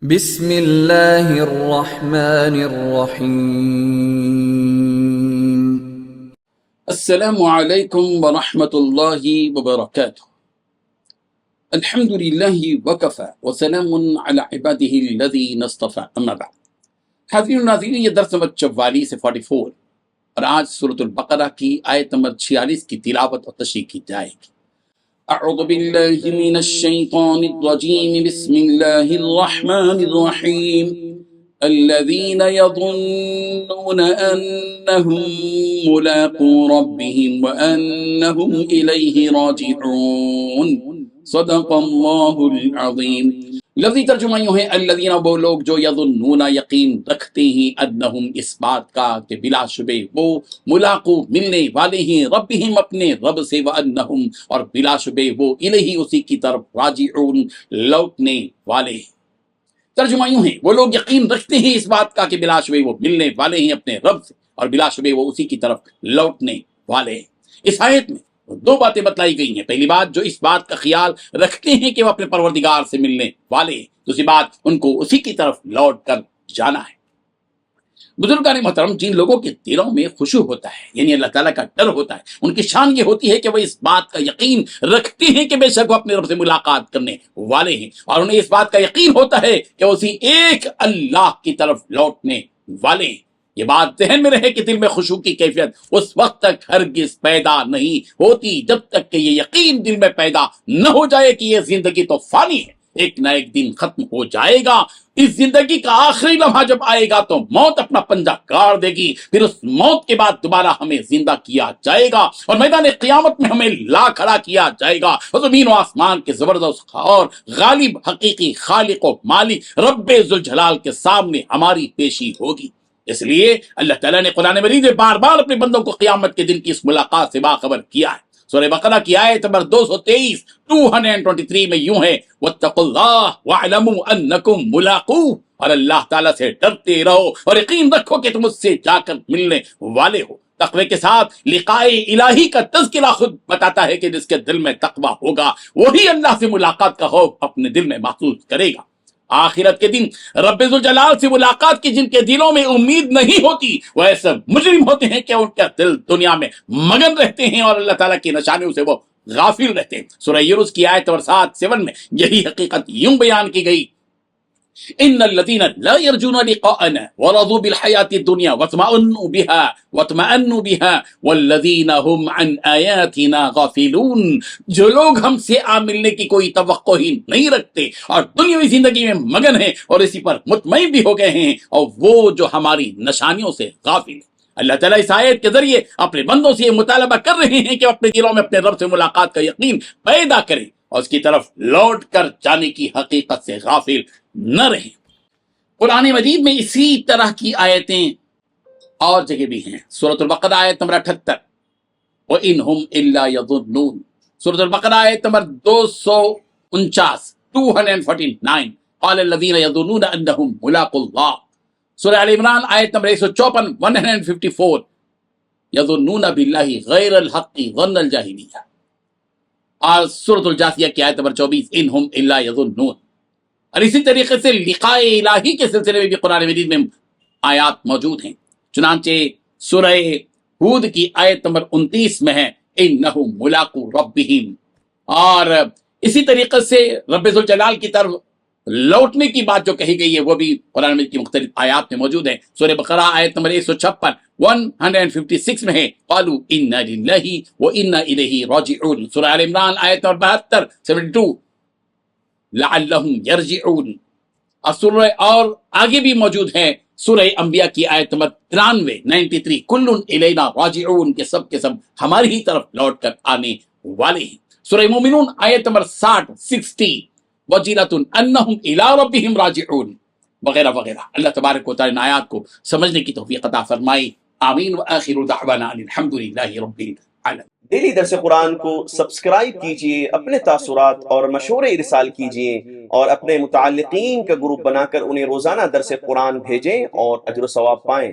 بسم اللہ الرحمن الرحیم۔ السلام علیکم ورحمۃ اللہ وبرکاتہ۔ الحمد للہ وکفی وسلام علی عبادہ الذین اصطفی، اما بعد۔ حاضرین و ناظرین، یہ درس نمبر 44 سے 44 اور آج سورۃ البقرہ کی آیت نمبر 46 کی تلاوت اور تشریح کی جائے گی۔ اعوذ باللہ من الشیطان الرجیم، بسم اللہ الرحمن الرحیم۔ الذين يظنون أنهم ملاقو ربهم وأنهم إليه راجعون، صدق اللہ العظیم۔ لفظی ترجمہ یوں ہے، الذین، وہ لوگ جو یظنون، یقین رکھتے ہیں، انہم، اس بات کا کہ بلا شبہ وہ ملاقو، ملنے والے ہیں، ربہم، اپنے رب سے، وانہم، اور بلا شبہ وہ الیہ، اسی کی طرف، راجعون، لوٹنے والے ہیں۔ ترجمہ یوں ہے، وہ لوگ یقین رکھتے ہیں اس بات کا کہ بلا شبہ وہ ملنے والے ہیں اپنے رب سے، اور بلا شبہ وہ اسی کی طرف لوٹنے والے ہیں۔ اس آیت میں دو باتیں بتلائی گئی ہیں۔ پہلی بات، جو اس بات کا خیال رکھتے ہیں کہ وہ اپنے پروردگار سے ملنے والے ہیں۔ دوسری بات، ان کو اسی کی طرف لوٹ کر جانا ہے۔ بزرگان محترم، جن لوگوں کے دلوں میں خشوع ہوتا ہے، یعنی اللہ تعالیٰ کا ڈر ہوتا ہے، ان کی شان یہ ہوتی ہے کہ وہ اس بات کا یقین رکھتے ہیں کہ بے شک وہ اپنے رب سے ملاقات کرنے والے ہیں، اور انہیں اس بات کا یقین ہوتا ہے کہ وہ اسی ایک اللہ کی طرف لوٹنے والے ہیں۔ یہ بات ذہن میں رہے کہ دل میں خشوع کی کیفیت اس وقت تک ہرگز پیدا نہیں ہوتی جب تک کہ یہ یقین دل میں پیدا نہ ہو جائے کہ یہ زندگی تو فانی ہے، ایک نہ ایک دن ختم ہو جائے گا۔ اس زندگی کا آخری لمحہ جب آئے گا تو موت اپنا پنجہ گاڑ دے گی، پھر اس موت کے بعد دوبارہ ہمیں زندہ کیا جائے گا اور میدان قیامت میں ہمیں لا کھڑا کیا جائے گا، اور زمین و آسمان کے زبردست اور غالب حقیقی خالق و مالک رب ذوالجلال کے سامنے ہماری پیشی ہوگی۔ اس لیے اللہ تعالیٰ نے قرآن مجید میں بار بار اپنے بندوں کو قیامت کے دن کی اس ملاقات سے باخبر کیا ہے۔ سورہ بقرہ کی آیت نمبر 223 میں یوں ہے، واتقوا اللہ واعلموا انکم ملاقوہ، اور اللہ تعالیٰ سے ڈرتے رہو اور یقین رکھو کہ تم اس سے جا کر ملنے والے ہو۔ تقوی کے ساتھ لقاء الہی کا تذکرہ خود بتاتا ہے کہ جس کے دل میں تقوی ہوگا وہی اللہ سے ملاقات کا خوف اپنے دل میں محسوس کرے گا۔ آخرت کے دن رب ذوالجلال سے ملاقات کی جن کے دلوں میں امید نہیں ہوتی، وہ ایسے مجرم ہوتے ہیں کہ ان کا دل دنیا میں مگن رہتے ہیں اور اللہ تعالیٰ کی نشانیوں سے وہ غافل رہتے ہیں۔ سورہ یونس کی آیت نمبر 7 میں یہی حقیقت یوں بیان کی گئی، ان الذين لا يرجون لقاءنا ورضوا بالحياة الدنيا واطمأنوا بها والذين هم عن آياتنا غافلون، جو لوگ ہم سے ملنے کی کوئی توقع ہی نہیں رکھتے اور دنیاوی زندگی میں مگن ہیں اور اسی پر مطمئن بھی ہو گئے ہیں، اور وہ جو ہماری نشانیوں سے غافل ہیں۔ اللہ تعالیٰ اس آیت کے ذریعے اپنے بندوں سے یہ مطالبہ کر رہے ہیں کہ اپنے دلوں میں اپنے رب سے ملاقات کا یقین پیدا کریں اور اس کی طرف لوٹ کر جانے کی حقیقت سے غافل نہ رہیں۔ قرآن مجید میں اسی طرح کی آیتیں اور جگہ بھی ہیں۔ سورۃ البقرہ آیت نمبر 78، وَإِنْهُمْ إِلَّا يَظُنُّونَ۔ سورۃ البقرہ آیت نمبر 249 قال الذين يظنون انهم ملاقو اللہ۔ سورہ آل عمران آیت نمبر 154 یظنون باللہ غیر الحق ظن الجاہلیہ۔ اور سورۃ الجاثیہ کی آیت نمبر 24 انہم الا یظنون۔ اور اسی طریقے سے لقاء الہی کے سلسلے میں بھی قرآن مجید میں آیات موجود ہیں۔ چنانچہ سورہ ہود کی آیت نمبر 29 میں ہے انہم ملاقو ربہم، اور اسی طریقے سے رب ذوالجلال کی طرف لوٹنے کی بات جو کہی گئی ہے وہ بھی قرآن مجید کی مختلف آیات میں موجود ہے۔ سورہ بقرہ آیت نمبر 156 میں ہے قالوا انا للہ وانا الیہ راجعون۔ سورہ آل عمران آیت نمبر 72 لعلہم یرجعون۔ اور آگے بھی موجود ہے سورہ انبیاء کی آیت نمبر 93 کل الینا راجعون، کہ سب ہماری ہی طرف لوٹ کر آنے والے ہیں۔ سورہ مومنون آیت نمبر 60 وَجِلَةٌ أَنَّهُمْ إِلَىٰ رَبِّهِمْ رَاجِعُونَ، وغیرہ وغیرہ۔ اللہ تبارک و تعالیٰ آیات کو سمجھنے کی توفیق عطا فرمائی، آمین۔ وآخر دعوانا ان الحمد للہ رب العالمین۔ ڈیلی درس قرآن کو سبسکرائب کیجئے، اپنے تاثرات اور مشورے ارسال کیجئے، اور اپنے متعلقین کا گروپ بنا کر انہیں روزانہ درس قرآن بھیجیں اور اجر و ثواب پائیں۔